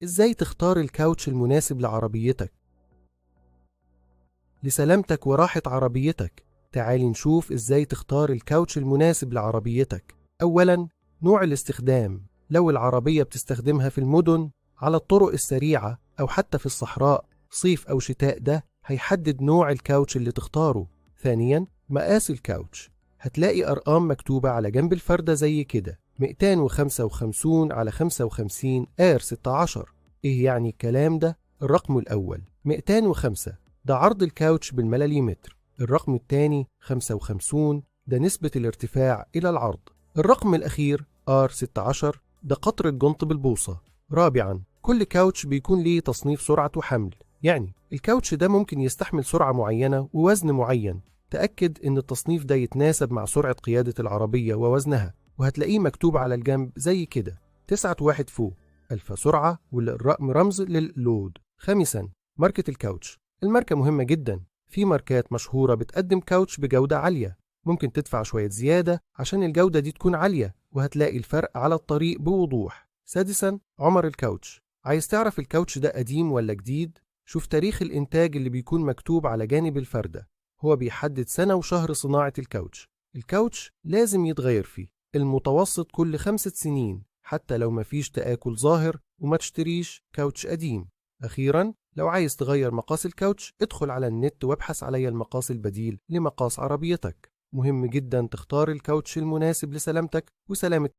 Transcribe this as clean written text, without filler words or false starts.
إزاي تختار الكاوتش المناسب لعربيتك لسلامتك وراحة عربيتك؟ تعالي نشوف إزاي تختار الكاوتش المناسب لعربيتك. أولاً، نوع الاستخدام. لو العربية بتستخدمها في المدن، على الطرق السريعة، أو حتى في الصحراء، صيف أو شتاء، ده هيحدد نوع الكاوتش اللي تختاره. ثانياً، مقاس الكاوتش. هتلاقي أرقام مكتوبة على جنب الفردة زي كده: 255 على 55 R16. إيه يعني الكلام ده؟ الرقم الأول 205 ده عرض الكاوتش بالملاليمتر. الرقم الثاني 55 ده نسبة الارتفاع إلى العرض. الرقم الأخير R16 ده قطر الجنط بالبوصة. رابعا، كل كاوتش بيكون ليه تصنيف سرعة حمل، يعني الكاوتش ده ممكن يستحمل سرعة معينة ووزن معين. تأكد إن التصنيف ده يتناسب مع سرعة قيادة العربية ووزنها، وهتلاقيه مكتوب على الجنب زي كده 9 فوق ألفا سرعة، والرقم رمز لللود. خامسا، ماركة الكاوتش. الماركة مهمة جدا. في ماركات مشهورة بتقدم كاوتش بجودة عالية، ممكن تدفع شوية زيادة عشان الجودة دي تكون عالية، وهتلاقي الفرق على الطريق بوضوح. سادسا، عمر الكاوتش. عايز تعرف الكاوتش ده قديم ولا جديد؟ شوف تاريخ الإنتاج اللي بيكون مكتوب على جانب الفردة، هو بيحدد سنة وشهر صناعة الكاوتش. الكاوتش لازم يتغير فيه المتوسط كل 5 سنين، حتى لو مفيش تآكل ظاهر، وما تشتريش كاوتش قديم. أخيراً، لو عايز تغير مقاس الكاوتش، ادخل على النت وابحث علي المقاس البديل لمقاس عربيتك. مهم جدا تختار الكاوتش المناسب لسلامتك وسلامة